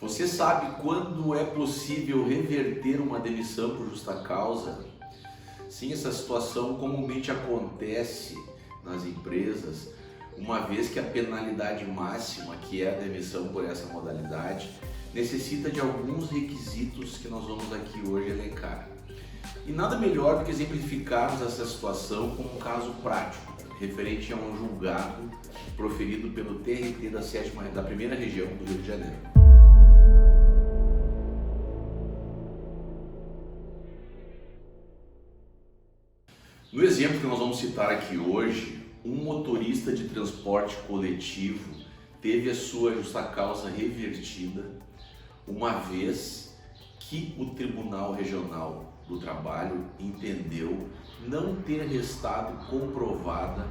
Você sabe quando é possível reverter uma demissão por justa causa? Sim, essa situação comumente acontece nas empresas, uma vez que a penalidade máxima, que é a demissão por essa modalidade, necessita de alguns requisitos que nós vamos aqui hoje elencar. E nada melhor do que exemplificarmos essa situação com um caso prático, referente a um julgado proferido pelo TRT da primeira região do Rio de Janeiro. No exemplo que nós vamos citar aqui hoje, um motorista de transporte coletivo teve a sua justa causa revertida, uma vez que o Tribunal Regional do Trabalho entendeu não ter restado comprovada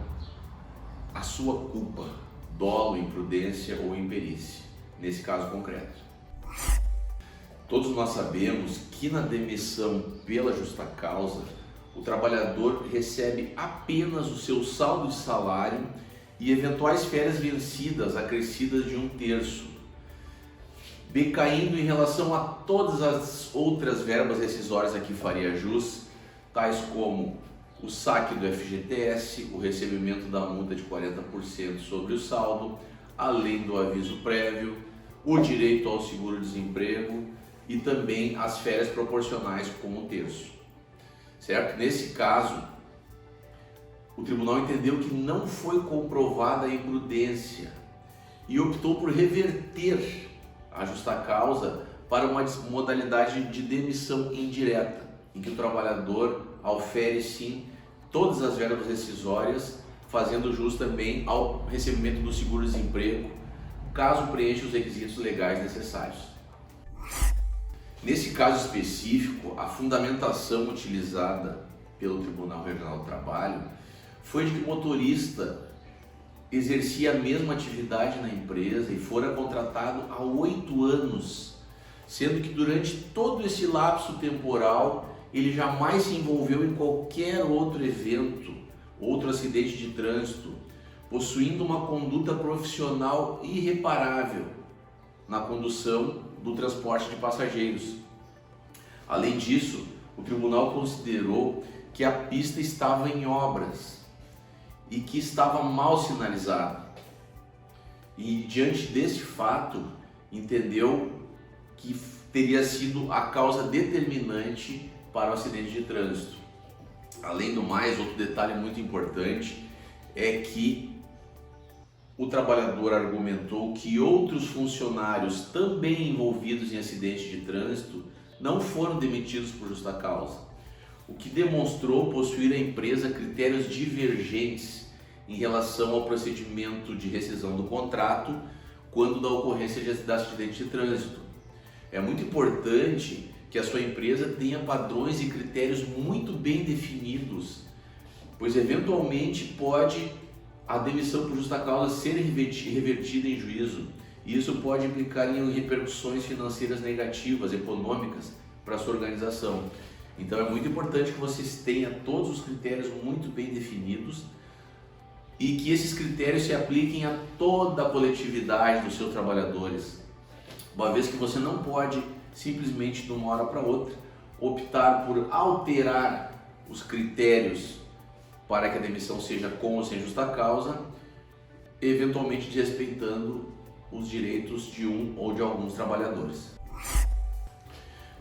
a sua culpa, dolo, imprudência ou imperícia, nesse caso concreto. Todos nós sabemos que na demissão pela justa causa, o trabalhador recebe apenas o seu saldo de salário e eventuais férias vencidas acrescidas de 1/3, decaindo em relação a todas as outras verbas rescisórias a que faria jus, tais como o saque do FGTS, o recebimento da multa de 40% sobre o saldo, além do aviso prévio, o direito ao seguro-desemprego e também as férias proporcionais com 1/3. Certo? Nesse caso, o tribunal entendeu que não foi comprovada a imprudência e optou por reverter a justa causa para uma modalidade de demissão indireta, em que o trabalhador aufere sim todas as verbas rescisórias, fazendo jus também ao recebimento do seguro-desemprego, caso preencha os requisitos legais necessários. Nesse caso específico, a fundamentação utilizada pelo Tribunal Regional do Trabalho foi de que o motorista exercia a mesma atividade na empresa e fora contratado há 8 anos, sendo que durante todo esse lapso temporal ele jamais se envolveu em qualquer outro evento, outro acidente de trânsito, possuindo uma conduta profissional irreparável na condução do transporte de passageiros. Além disso, o tribunal considerou que a pista estava em obras e que estava mal sinalizada. E diante desse fato, entendeu que teria sido a causa determinante para o acidente de trânsito. Além do mais, outro detalhe muito importante é que o trabalhador argumentou que outros funcionários também envolvidos em acidente de trânsito não foram demitidos por justa causa, o que demonstrou possuir a empresa critérios divergentes em relação ao procedimento de rescisão do contrato quando da ocorrência de acidente de trânsito. É muito importante que a sua empresa tenha padrões e critérios muito bem definidos, pois eventualmente pode a demissão por justa causa ser revertida em juízo, e isso pode implicar em repercussões financeiras negativas, econômicas, para a sua organização. Então é muito importante que vocês tenham todos os critérios muito bem definidos e que esses critérios se apliquem a toda a coletividade dos seus trabalhadores, uma vez que você não pode simplesmente de uma hora para outra optar por alterar os critérios para que a demissão seja com ou sem justa causa, eventualmente desrespeitando os direitos de um ou de alguns trabalhadores.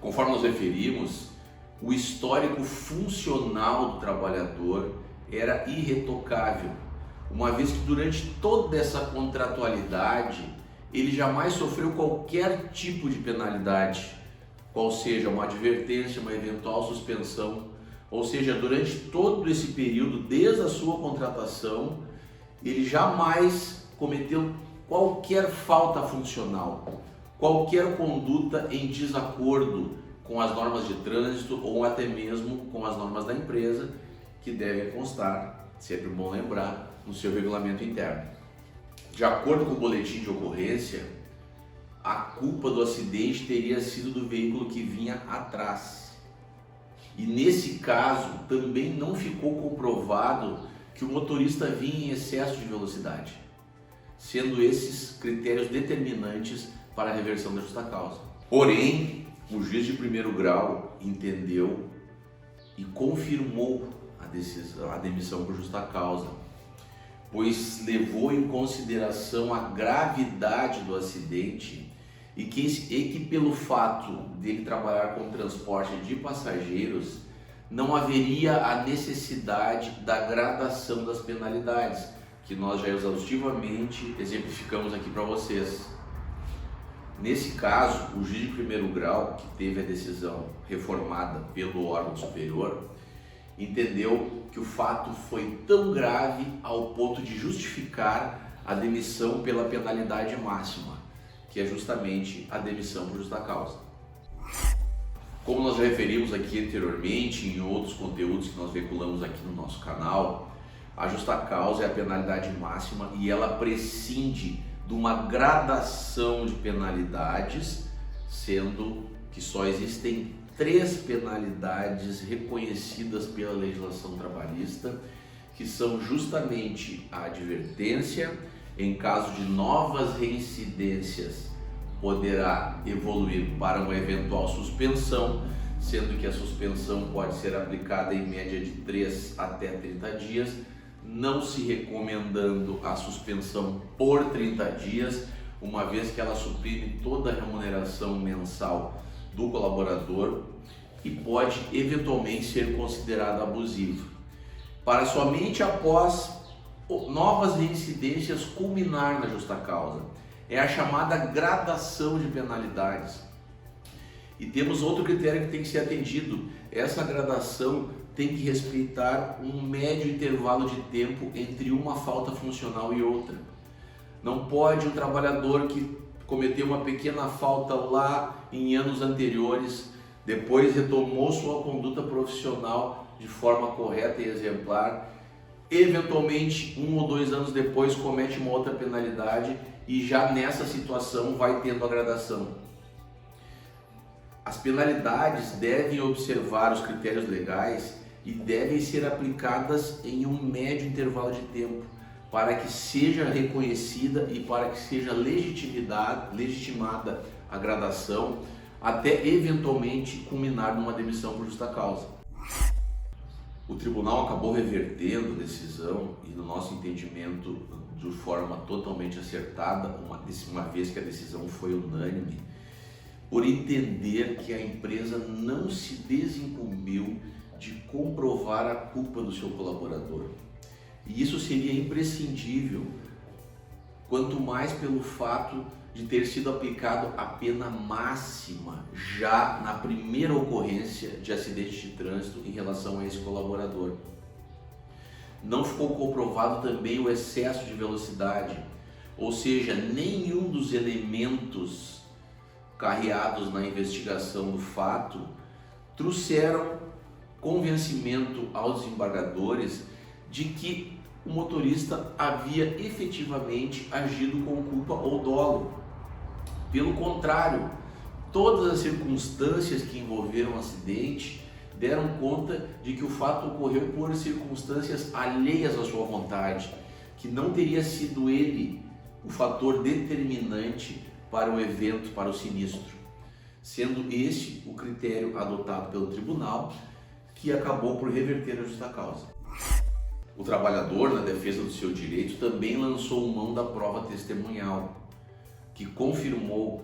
Conforme nos referimos, o histórico funcional do trabalhador era irretocável, uma vez que durante toda essa contratualidade ele jamais sofreu qualquer tipo de penalidade, qual seja uma advertência, uma eventual suspensão. Ou seja, durante todo esse período, desde a sua contratação, ele jamais cometeu qualquer falta funcional, qualquer conduta em desacordo com as normas de trânsito ou até mesmo com as normas da empresa, que devem constar, sempre bom lembrar, no seu regulamento interno. De acordo com o boletim de ocorrência, a culpa do acidente teria sido do veículo que vinha atrás. E nesse caso também não ficou comprovado que o motorista vinha em excesso de velocidade, sendo esses critérios determinantes para a reversão da justa causa. Porém, o juiz de primeiro grau entendeu e confirmou a demissão por justa causa, pois levou em consideração a gravidade do acidente e que pelo fato dele trabalhar com transporte de passageiros, não haveria a necessidade da gradação das penalidades, que nós já exaustivamente exemplificamos aqui para vocês. Nesse caso, o juiz de primeiro grau, que teve a decisão reformada pelo órgão superior, entendeu que o fato foi tão grave ao ponto de justificar a demissão pela penalidade máxima, que é justamente a demissão por justa causa. Como nós referimos aqui anteriormente em outros conteúdos que nós veiculamos aqui no nosso canal, a justa causa é a penalidade máxima e ela prescinde de uma gradação de penalidades, sendo que só existem 3 penalidades reconhecidas pela legislação trabalhista, que são justamente a advertência, em caso de novas reincidências, poderá evoluir para uma eventual suspensão, sendo que a suspensão pode ser aplicada em média de 3 até 30 dias, não se recomendando a suspensão por 30 dias, uma vez que ela suprime toda a remuneração mensal do colaborador e pode eventualmente ser considerada abusiva. Para somente após novas reincidências culminar na justa causa. É a chamada gradação de penalidades. E temos outro critério que tem que ser atendido. Essa gradação tem que respeitar um médio intervalo de tempo entre uma falta funcional e outra. Não pode um trabalhador que cometeu uma pequena falta lá em anos anteriores, depois retomou sua conduta profissional de forma correta e exemplar, eventualmente 1 ou 2 anos depois comete uma outra penalidade e já nessa situação vai tendo a gradação. As penalidades devem observar os critérios legais e devem ser aplicadas em um médio intervalo de tempo para que seja reconhecida e para que seja legitimada a gradação até eventualmente culminar numa demissão por justa causa. O tribunal acabou revertendo a decisão e, no nosso entendimento, de forma totalmente acertada, uma vez que a decisão foi unânime, por entender que a empresa não se desincumbiu de comprovar a culpa do seu colaborador. E isso seria imprescindível, quanto mais pelo fato de ter sido aplicado a pena máxima já na primeira ocorrência de acidente de trânsito em relação a esse colaborador. Não ficou comprovado também o excesso de velocidade, ou seja, nenhum dos elementos carreados na investigação do fato trouxeram convencimento aos desembargadores de que o motorista havia efetivamente agido com culpa ou dolo. Pelo contrário, todas as circunstâncias que envolveram o acidente deram conta de que o fato ocorreu por circunstâncias alheias à sua vontade, que não teria sido ele o fator determinante para o evento, para o sinistro, sendo este o critério adotado pelo tribunal, que acabou por reverter a justa causa. O trabalhador, na defesa do seu direito, também lançou mão da prova testemunhal, que confirmou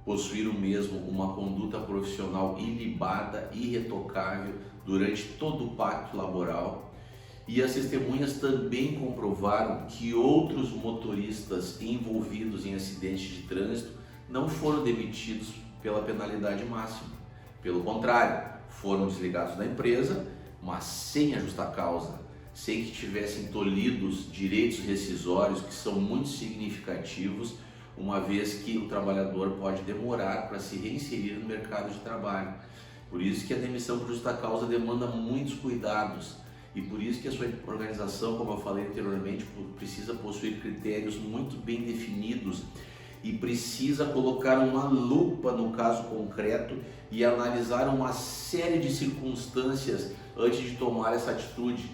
possuir o mesmo uma conduta profissional ilibada e irretocável durante todo o pacto laboral, e as testemunhas também comprovaram que outros motoristas envolvidos em acidentes de trânsito não foram demitidos pela penalidade máxima. Pelo contrário, foram desligados da empresa, mas sem a justa causa, sem que tivessem tolhidos direitos rescisórios que são muito significativos, uma vez que o trabalhador pode demorar para se reinserir no mercado de trabalho. Por isso que a demissão por justa causa demanda muitos cuidados e por isso que a sua organização, como eu falei anteriormente, precisa possuir critérios muito bem definidos e precisa colocar uma lupa no caso concreto e analisar uma série de circunstâncias antes de tomar essa atitude,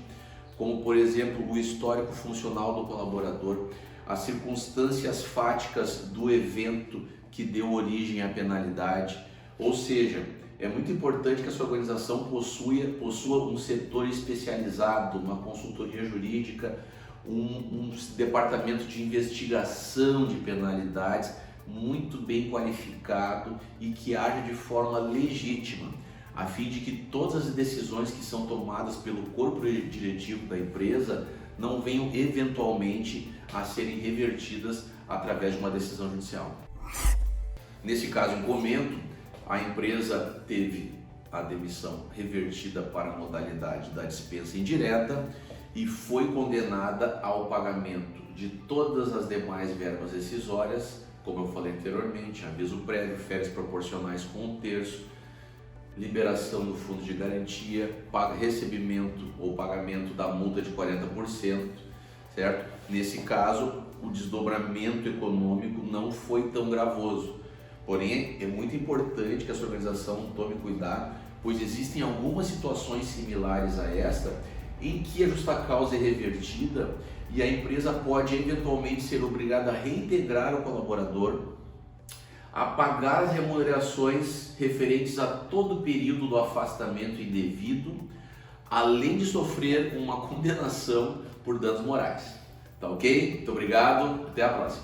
como por exemplo o histórico funcional do colaborador, as circunstâncias fáticas do evento que deu origem à penalidade. Ou seja, é muito importante que a sua organização possua um setor especializado, uma consultoria jurídica, um departamento de investigação de penalidades muito bem qualificado e que haja de forma legítima, a fim de que todas as decisões que são tomadas pelo corpo diretivo da empresa não venham eventualmente a serem revertidas através de uma decisão judicial. Nesse caso em comento, a empresa teve a demissão revertida para a modalidade da dispensa indireta e foi condenada ao pagamento de todas as demais verbas rescisórias, como eu falei anteriormente, aviso prévio, férias proporcionais com 1/3, liberação do fundo de garantia, recebimento ou pagamento da multa de 40%, certo? Nesse caso, o desdobramento econômico não foi tão gravoso. Porém, é muito importante que a sua organização tome cuidado, pois existem algumas situações similares a esta em que a justa causa é revertida e a empresa pode eventualmente ser obrigada a reintegrar o colaborador, a pagar as remunerações referentes a todo o período do afastamento indevido, além de sofrer uma condenação por danos morais. Tá ok? Muito obrigado, até a próxima.